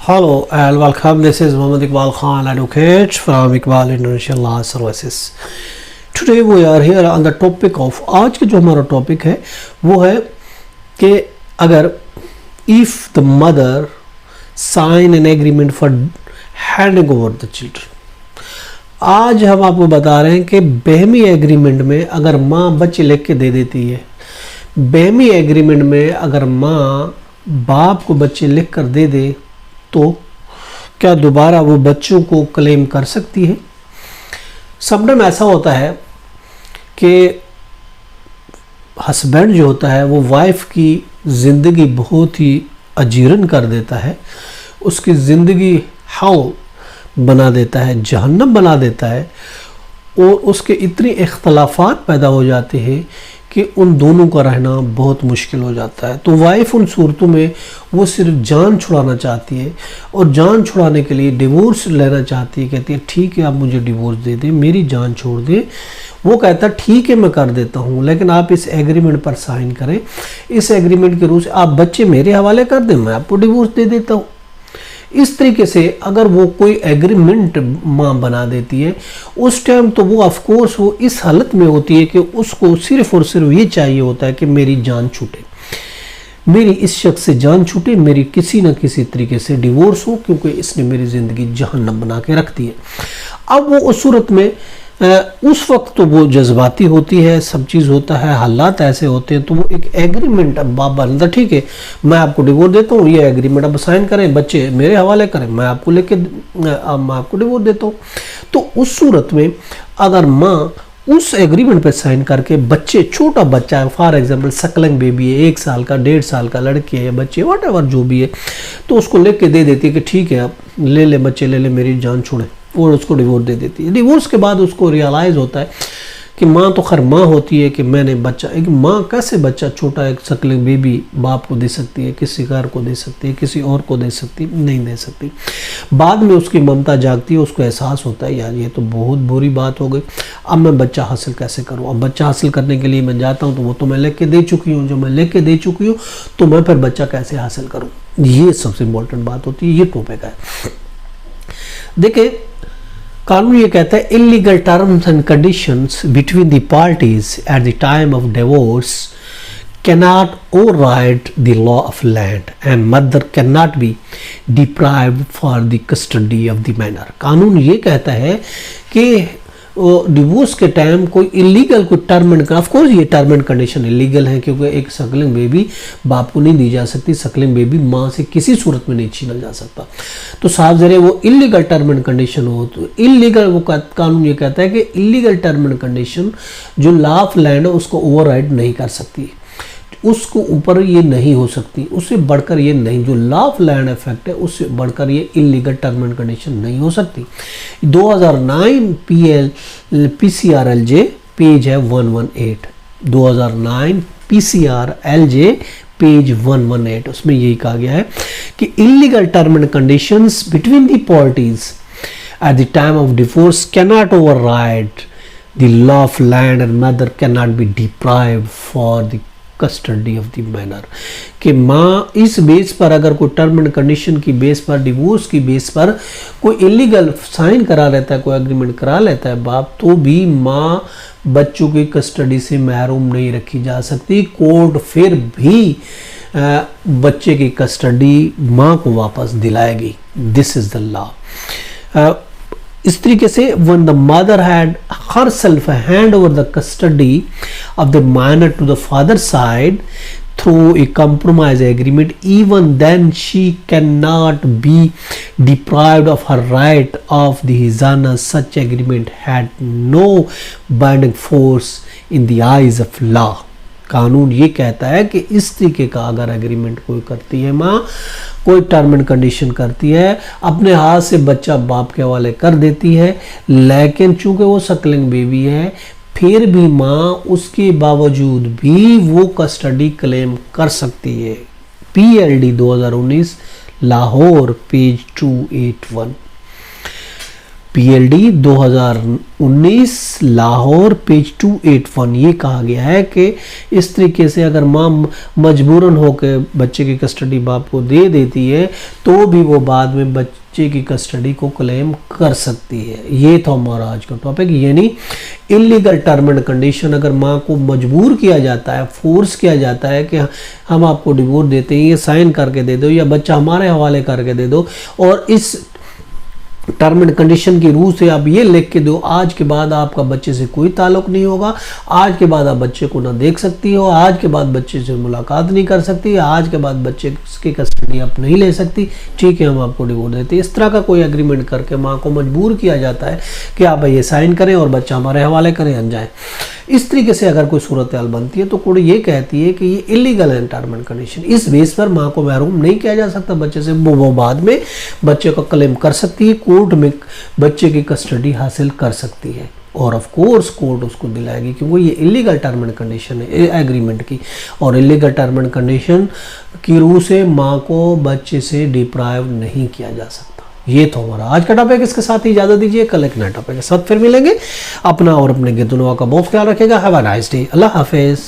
Hello and welcome. This is Muhammad Iqbal Khan, advocate from Iqbal International Law Services. Today we are here on the topic of आज के जो हमारा topic है वो है कि अगर if the mother sign an agreement for handing over the children. आज हम आपको बता रहे हैं कि बहमी एग्रीमेंट में अगर माँ बच्चे लिख के दे देती है, बहमी एग्रीमेंट में अगर माँ बाप को बच्चे लिख कर दे दे तो क्या दोबारा वो बच्चों को क्लेम कर सकती है? समटाइम ऐसा होता है कि हस्बैंड जो होता है वो वाइफ की ज़िंदगी बहुत ही अजीरन कर देता है, उसकी ज़िंदगी हाउ बना देता है, जहन्नम बना देता है और उसके इतनी इख्तलाफात पैदा हो जाते हैं कि उन दोनों का रहना बहुत मुश्किल हो जाता है। तो वाइफ उन सूरतों में वो सिर्फ जान छुड़ाना चाहती है और जान छुड़ाने के लिए डिवोर्स लेना चाहती है। कहती है ठीक है आप मुझे डिवोर्स दे दें, मेरी जान छोड़ दें। वो कहता है ठीक है मैं कर देता हूँ, लेकिन आप इस एग्रीमेंट पर साइन करें, इस एग्रीमेंट के रूल से आप बच्चे मेरे हवाले कर दें, मैं आपको डिवोर्स दे देता हूँ। इस तरीके से अगर वो कोई एग्रीमेंट माँ बना देती है उस टाइम तो वो ऑफ कोर्स वो इस हालत में होती है कि उसको सिर्फ और सिर्फ ये चाहिए होता है कि मेरी जान छूटे, मेरी इस शख्स से जान छूटे, मेरी किसी न किसी तरीके से डिवोर्स हो, क्योंकि इसने मेरी ज़िंदगी जहन्नम बना के रख दी है। अब वो उस सूरत में उस वक्त तो वो जज्बाती होती है, सब चीज़ होता है, हालात ऐसे होते हैं, तो वो एक एग्रीमेंट अब बाप बनता ठीक है मैं आपको डिवोर्स देता हूँ, ये एग्रीमेंट अब साइन करें, बच्चे मेरे हवाले करें, मैं आपको लेके मैं आपको डिवोर्स देता हूँ। तो उस सूरत में अगर माँ उस एग्रीमेंट पे साइन करके बच्चे, छोटा बच्चा है, फॉर एग्जांपल सकलिंग बेबी है, 1 साल का 1.5 साल का लड़की है, बच्चे वट एवर जो भी है, तो उसको लेके दे देती है कि ठीक है आप ले ले बच्चे ले ले, मेरी जान छोड़े, और उसको डिवोर्स दे देती है। डिवोर्स के बाद उसको रियलाइज़ होता है कि माँ तो खैर माँ होती है कि मैंने बच्चा, एक माँ कैसे बच्चा छोटा एक सकलिंग बेबी बाप को दे सकती है, किसी घर को दे सकती है, किसी और को दे सकती है, नहीं दे सकती। बाद में उसकी ममता जागती है, उसको एहसास होता है यार ये तो बहुत बुरी बात हो गई, अब मैं बच्चा हासिल कैसे करूँ? अब बच्चा हासिल करने के लिए मैं जाता हूँ तो वो तो मैं लेके दे चुकी हूँ, जो मैं लेके दे चुकी हूँ तो मैं फिर बच्चा कैसे हासिल करूँ? ये सबसे इम्पोर्टेंट बात होती है, ये टॉपिक है। देखिए कानून ये कहता है illegal terms and conditions between the parties at the time of divorce cannot override the law of land and mother cannot be deprived for the custody of the minor। कानून ये कहता है कि डिवोर्स के टाइम कोई illegal कोई term and, of course ये term and condition illegal है क्योंकि एक सकलिंग बेबी बाप को नहीं दी जा सकती, सकलिंग बेबी माँ से किसी सूरत में नहीं छीना जा सकता। तो साफ ज़रे वो इलीगल टर्म एंड कंडीशन हो तो इलीगल, वो कानून ये कहता है कि इलीगल टर्म एंड कंडीशन जो लॉ ऑफ लैंड है उसको ओवरराइड नहीं कर सकती, उसको ऊपर ये नहीं हो सकती, उससे बढ़कर ये नहीं, जो लॉ ऑफ लैंड इफेक्ट है उससे बढ़कर ये इलीगल टर्म एंड कंडीशन नहीं हो सकती। 2009 PCRLJ पेज है 118, 2009 PCRLJ पेज 118, उसमें यही कहा गया है कि illegal term and conditions between the parties at the time of divorce cannot override the law of land and mother cannot be deprived for the custody of the minor. कि माँ इस base पर अगर कोई टर्म एंड कंडीशन की base पर, divorce की base पर कोई इलीगल साइन करा लेता है, कोई एग्रीमेंट करा लेता है बाप, तो भी माँ बच्चों की कस्टडी से महरूम नहीं रखी जा सकती। कोर्ट फिर भी बच्चे की कस्टडी माँ को वापस दिलाएगी। This is the law. इस तरीके से when the mother had herself hand over the custody of the minor to the father's side through a compromise agreement, even then she cannot be deprived of her right of the hizana. Such agreement had no binding force in the eyes of law। कानून ये कहता है कि इस तरीके का अगर agreement कोई करती है माँ, कोई टर्म एंड कंडीशन करती है, अपने हाथ से बच्चा बाप के हवाले कर देती है, लेकिन चूंकि वो सकलिंग बेबी है फिर भी माँ उसके बावजूद भी वो कस्टडी क्लेम कर सकती है। PLD 2019 Lahore page 281। PLD 2019 Lahore page 281 ये कहा गया है कि इस तरीके से अगर माँ मजबूरन होकर बच्चे की कस्टडी बाप को दे देती है तो भी वो बाद में बच्चे की कस्टडी को क्लेम कर सकती है। ये था हमारा आज का टॉपिक, यानी इलीगल टर्म एंड कंडीशन। अगर माँ को मजबूर किया जाता है, फोर्स किया जाता है कि हम आपको डिवोर्स देते हैं, ये साइन करके दे दो या बच्चा हमारे हवाले करके दे दो, और इस टर्म एंड कंडीशन की रूह से आप ये लिख के दो आज के बाद आपका बच्चे से कोई ताल्लुक नहीं होगा, आज के बाद आप बच्चे को ना देख सकती हो, आज के बाद बच्चे से मुलाकात नहीं कर सकती, आज के बाद बच्चे की कस्टडी आप नहीं ले सकती, ठीक है हम आपको डिवोर्स देते हैं। इस तरह का कोई एग्रीमेंट करके माँ को मजबूर किया जाता है कि आप ये साइन करें और बच्चा हमारे हवाले करें, अन जाए। इस तरीके से अगर कोई सूरत हाल बनती है तो कोर्ट ये कहती है कि ये इलीगल है टर्म एंड कंडीशन। इस बेस पर माँ को महरूम नहीं किया जा सकता बच्चे से, वो बाद में बच्चे को क्लेम कर सकती है, कोर्ट में बच्चे की कस्टडी हासिल कर सकती है, और ऑफ कोर्स कोर्ट उसको दिलाएगी क्योंकि ये इलीगल टर्म एंड कंडीशन है एग्रीमेंट की, और इलीगल टर्म एंड कंडीशन की रूह से माँ को बच्चे से डिप्राइव नहीं किया जा सकता। ये तो हमारा आज का टॉपिक, इसके साथ ही इजाजत दीजिए, कल एक नए टॉपिक के साथ फिर मिलेंगे। अपना और अपने गिरदुनवा का बहुत ख्याल रखेगा। Have a nice day, Allah Hafiz.